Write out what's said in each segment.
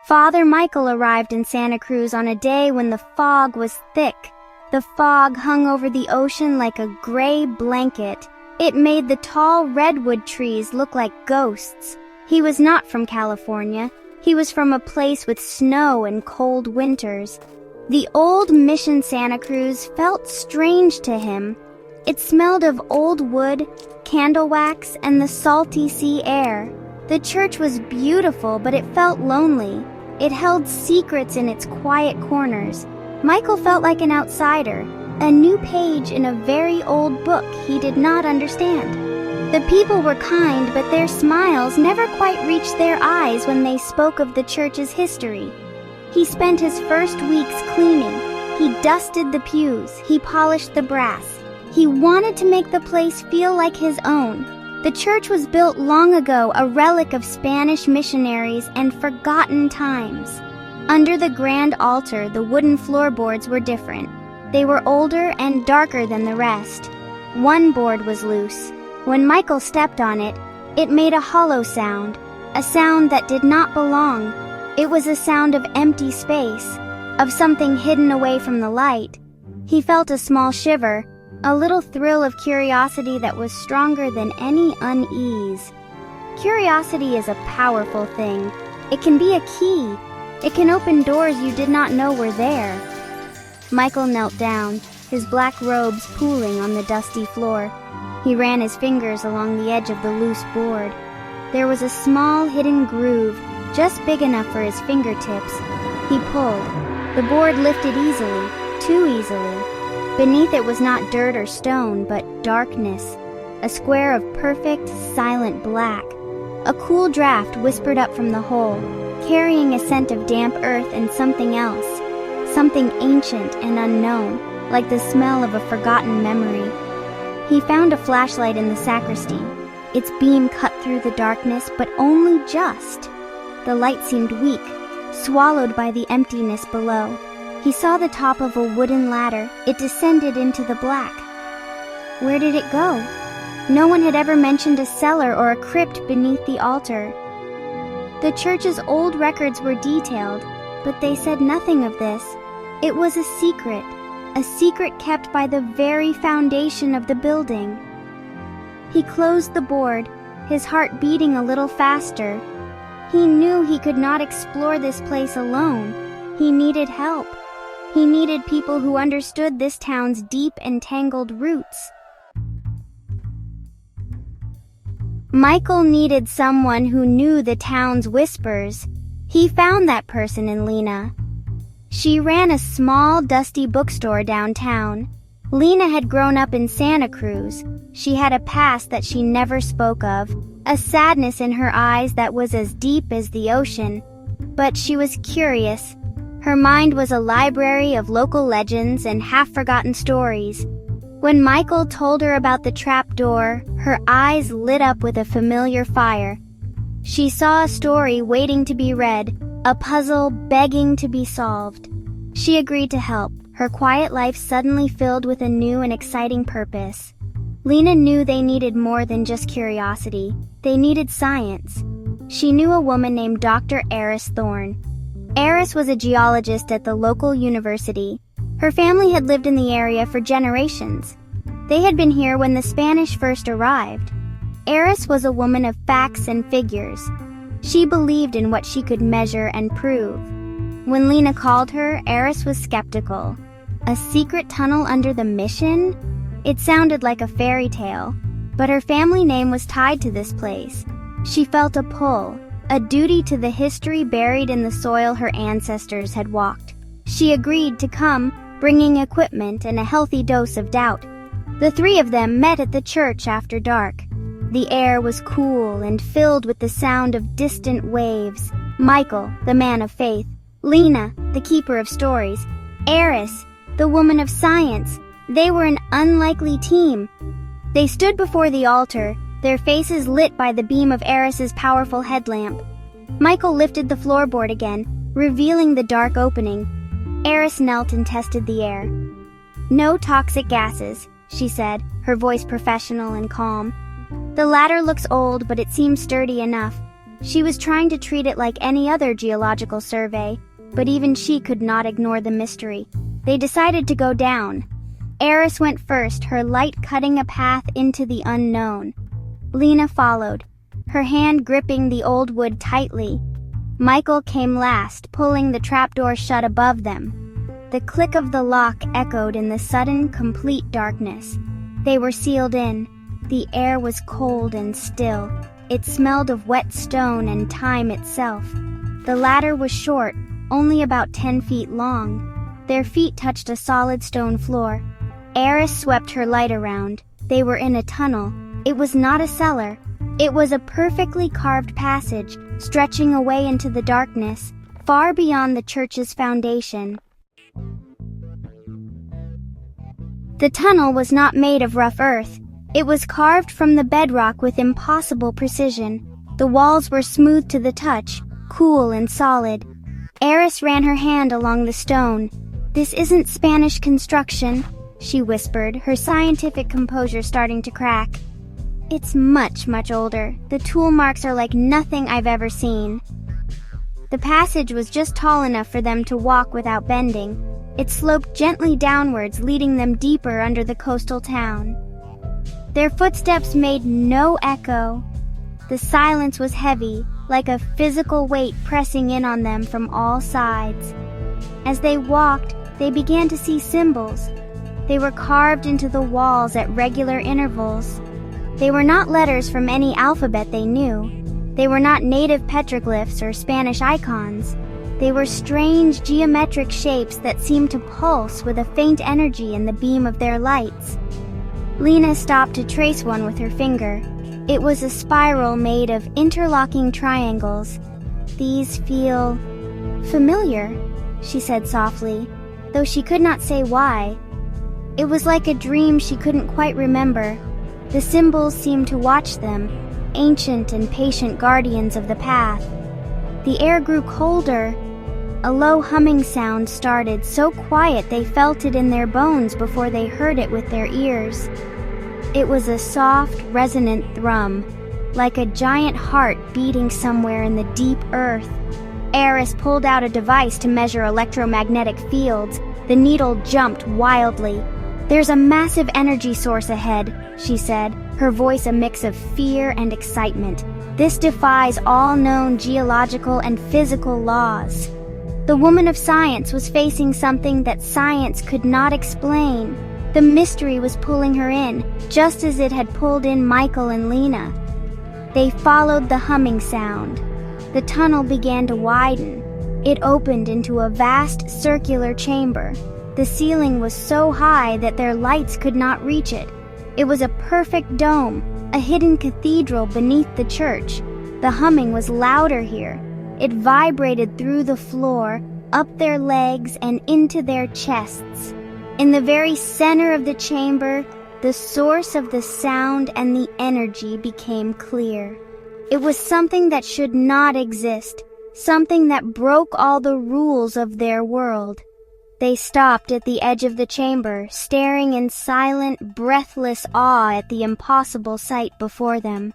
Father Michael arrived in Santa Cruz on a day when the fog was thick. The fog hung over the ocean like a gray blanket. It made the tall redwood trees look like ghosts. He was not from California. He was from a place with snow and cold winters. The old Mission Santa Cruz felt strange to him. It smelled of old wood, candle wax, and the salty sea air. The church was beautiful, but it felt lonely. It held secrets in its quiet corners. Michael felt like an outsider, a new page in a very old book he did not understand. The people were kind, but their smiles never quite reached their eyes when they spoke of the church's history. He spent his first weeks cleaning. He dusted the pews. He polished the brass. He wanted to make the place feel like his own. The church was built long ago, a relic of Spanish missionaries and forgotten times. Under the grand altar, the wooden floorboards were different. They were older and darker than the rest. One board was loose. When Michael stepped on it, it made a hollow sound, a sound that did not belong. It was a sound of empty space, of something hidden away from the light. He felt a small shiver, a little thrill of curiosity that was stronger than any unease. Curiosity is a powerful thing. It can be a key. It can open doors you did not know were there. Michael knelt down, his black robes pooling on the dusty floor. He ran his fingers along the edge of the loose board. There was a small hidden groove, just big enough for his fingertips. He pulled. The board lifted easily, too easily. Beneath it was not dirt or stone, but darkness, a square of perfect, silent black. A cool draft whispered up from the hole, carrying a scent of damp earth and something else, something ancient and unknown, like the smell of a forgotten memory. He found a flashlight in the sacristy. Its beam cut through the darkness, but only just. The light seemed weak, swallowed by the emptiness below. He saw the top of a wooden ladder. It descended into the black. Where did it go? No one had ever mentioned a cellar or a crypt beneath the altar. The church's old records were detailed, but they said nothing of this. It was a secret kept by the very foundation of the building. He closed the board, his heart beating a little faster. He knew he could not explore this place alone. He needed help. He needed people who understood this town's deep and tangled roots. Michael needed someone who knew the town's whispers. He found that person in Lena. She ran a small, dusty bookstore downtown. Lena had grown up in Santa Cruz. She had a past that she never spoke of, a sadness in her eyes that was as deep as the ocean. But she was curious. Her mind was a library of local legends and half-forgotten stories. When Michael told her about the trapdoor, her eyes lit up with a familiar fire. She saw a story waiting to be read, a puzzle begging to be solved. She agreed to help, her quiet life suddenly filled with a new and exciting purpose. Lena knew they needed more than just curiosity. They needed science. She knew a woman named Dr. Eris Thorne. Eris was a geologist at the local university. Her family had lived in the area for generations. They had been here when the Spanish first arrived. Eris was a woman of facts and figures. She believed in what she could measure and prove. When Lena called her, Eris was skeptical. A secret tunnel under the mission? It sounded like a fairy tale, but her family name was tied to this place. She felt a pull, a duty to the history buried in the soil her ancestors had walked. She agreed to come, bringing equipment and a healthy dose of doubt. The three of them met at the church after dark. The air was cool and filled with the sound of distant waves. Michael, the man of faith. Lena, the keeper of stories. Eris, the woman of science. They were an unlikely team. They stood before the altar, their faces lit by the beam of Eris's powerful headlamp. Michael lifted the floorboard again, revealing the dark opening. Eris knelt and tested the air. "No toxic gases," she said, her voice professional and calm. "The ladder looks old, but it seems sturdy enough. She was trying to treat it like any other geological survey, but even she could not ignore the mystery. They decided to go down. Eris went first, her light cutting a path into the unknown. Lena followed, her hand gripping the old wood tightly. Michael came last, pulling the trapdoor shut above them. The click of the lock echoed in the sudden, complete darkness. They were sealed in. The air was cold and still. It smelled of wet stone and time itself. The ladder was short, only about 10 feet long. Their feet touched a solid stone floor. Eris swept her light around. They were in a tunnel. It was not a cellar. It was a perfectly carved passage, stretching away into the darkness, far beyond the church's foundation. The tunnel was not made of rough earth. It was carved from the bedrock with impossible precision. The walls were smooth to the touch, cool and solid. Eris ran her hand along the stone. "This isn't Spanish construction," she whispered, her scientific composure starting to crack. "It's much, much older. The tool marks are like nothing I've ever seen." The passage was just tall enough for them to walk without bending. It sloped gently downwards, leading them deeper under the coastal town. Their footsteps made no echo. The silence was heavy, like a physical weight pressing in on them from all sides. As they walked, they began to see symbols. They were carved into the walls at regular intervals. They were not letters from any alphabet they knew. They were not native petroglyphs or Spanish icons. They were strange geometric shapes that seemed to pulse with a faint energy in the beam of their lights. Lena stopped to trace one with her finger. It was a spiral made of interlocking triangles. "These feel familiar," she said softly, though she could not say why. It was like a dream she couldn't quite remember. The symbols seemed to watch them, ancient and patient guardians of the path. The air grew colder. A low humming sound started, so quiet they felt it in their bones before they heard it with their ears. It was a soft, resonant thrum, like a giant heart beating somewhere in the deep earth. Eris pulled out a device to measure electromagnetic fields. The needle jumped wildly. "There's a massive energy source ahead," she said, her voice a mix of fear and excitement. "This defies all known geological and physical laws." The woman of science was facing something that science could not explain. The mystery was pulling her in, just as it had pulled in Michael and Lena. They followed the humming sound. The tunnel began to widen. It opened into a vast circular chamber. The ceiling was so high that their lights could not reach it. It was a perfect dome, a hidden cathedral beneath the church. The humming was louder here. It vibrated through the floor, up their legs, and into their chests. In the very center of the chamber, the source of the sound and the energy became clear. It was something that should not exist, something that broke all the rules of their world. They stopped at the edge of the chamber, staring in silent, breathless awe at the impossible sight before them.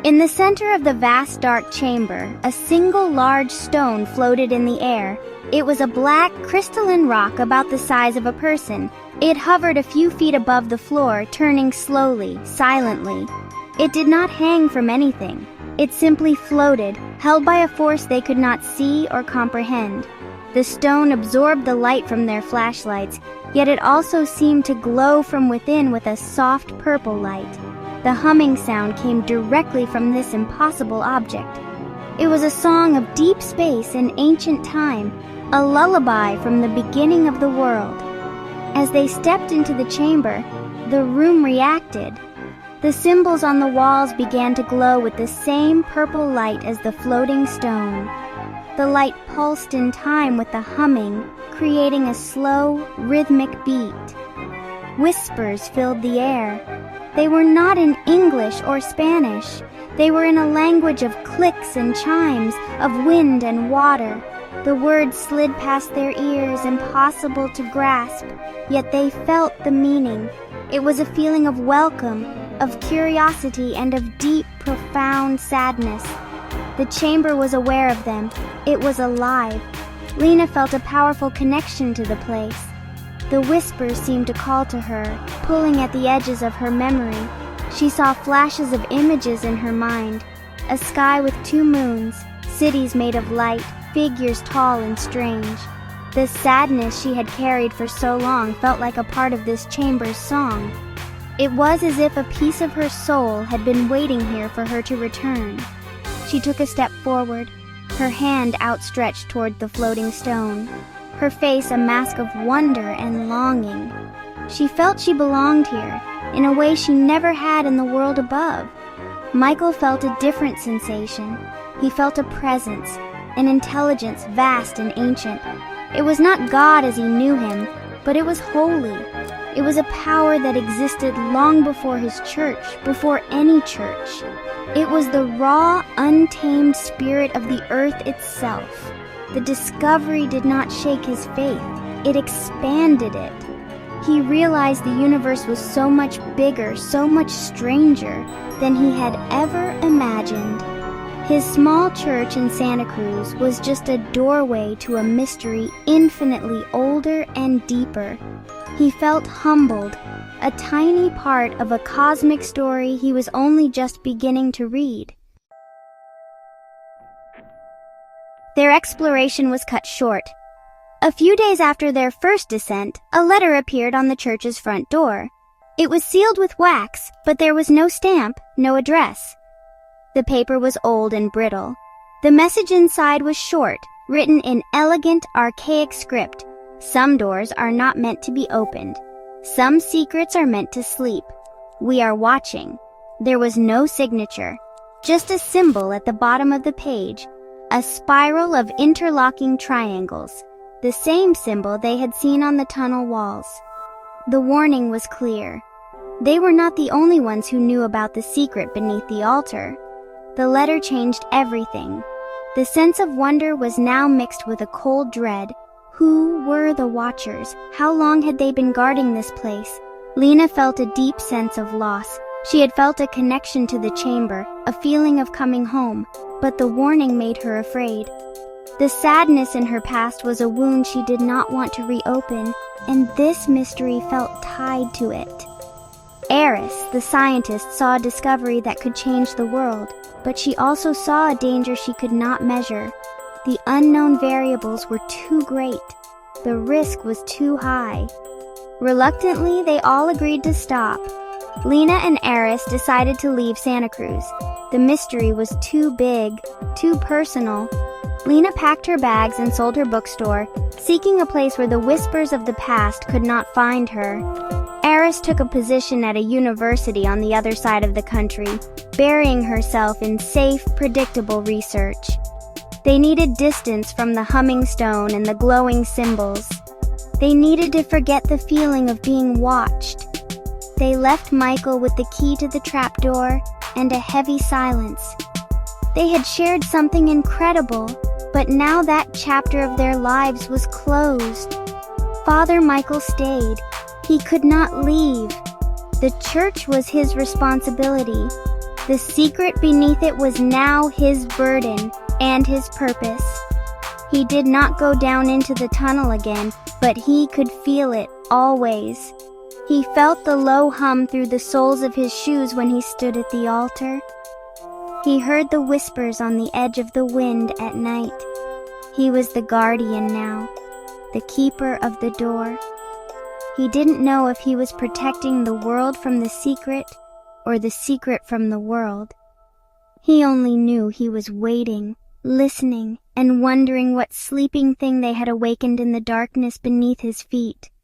In the center of the vast dark chamber, a single large stone floated in the air. It was a black, crystalline rock about the size of a person. It hovered a few feet above the floor, turning slowly, silently. It did not hang from anything. It simply floated, held by a force they could not see or comprehend. The stone absorbed the light from their flashlights, yet it also seemed to glow from within with a soft purple light. The humming sound came directly from this impossible object. It was a song of deep space and ancient time, a lullaby from the beginning of the world. As they stepped into the chamber, the room reacted. The symbols on the walls began to glow with the same purple light as the floating stone. The light pulsed in time with the humming, creating a slow, rhythmic beat. Whispers filled the air. They were not in English or Spanish. They were in a language of clicks and chimes, of wind and water. The words slid past their ears, impossible to grasp, yet they felt the meaning. It was a feeling of welcome, of curiosity and of deep, profound sadness. The chamber was aware of them. It was alive. Lena felt a powerful connection to the place. The whispers seemed to call to her, pulling at the edges of her memory. She saw flashes of images in her mind. A sky with 2 moons, cities made of light, figures tall and strange. The sadness she had carried for so long felt like a part of this chamber's song. It was as if a piece of her soul had been waiting here for her to return. She took a step forward, her hand outstretched toward the floating stone, her face a mask of wonder and longing. She felt she belonged here, in a way she never had in the world above. Michael felt a different sensation. He felt a presence, an intelligence vast and ancient. It was not God as he knew him, but it was holy. It was a power that existed long before his church, before any church. It was the raw, untamed spirit of the earth itself. The discovery did not shake his faith. It expanded it. He realized the universe was so much bigger, so much stranger than he had ever imagined. His small church in Santa Cruz was just a doorway to a mystery infinitely older and deeper. He felt humbled, a tiny part of a cosmic story he was only just beginning to read. Their exploration was cut short. A few days after their first descent, a letter appeared on the church's front door. It was sealed with wax, but there was no stamp, no address. The paper was old and brittle. The message inside was short, written in elegant, archaic script. Some doors are not meant to be opened. Some secrets are meant to sleep. We are watching. There was no signature, just a symbol at the bottom of the page, a spiral of interlocking triangles, the same symbol they had seen on the tunnel walls. The warning was clear. They were not the only ones who knew about the secret beneath the altar. The letter changed everything. The sense of wonder was now mixed with a cold dread. Who were the Watchers? How long had they been guarding this place? Lena felt a deep sense of loss. She had felt a connection to the chamber, a feeling of coming home, but the warning made her afraid. The sadness in her past was a wound she did not want to reopen, and this mystery felt tied to it. Eris, the scientist, saw a discovery that could change the world, but she also saw a danger she could not measure. The unknown variables were too great. The risk was too high. Reluctantly, they all agreed to stop. Lena and Eris decided to leave Santa Cruz. The mystery was too big, too personal. Lena packed her bags and sold her bookstore, seeking a place where the whispers of the past could not find her. Eris took a position at a university on the other side of the country, burying herself in safe, predictable research. They needed distance from the humming stone and the glowing symbols. They needed to forget the feeling of being watched. They left Michael with the key to the trapdoor and a heavy silence. They had shared something incredible, but now that chapter of their lives was closed. Father Michael stayed. He could not leave. The church was his responsibility. The secret beneath it was now his burden and his purpose. He did not go down into the tunnel again, but he could feel it always. He felt the low hum through the soles of his shoes when he stood at the altar. He heard the whispers on the edge of the wind at night. He was the guardian now, the keeper of the door. He didn't know if he was protecting the world from the secret or the secret from the world. He only knew he was waiting, listening, and wondering what sleeping thing they had awakened in the darkness beneath his feet.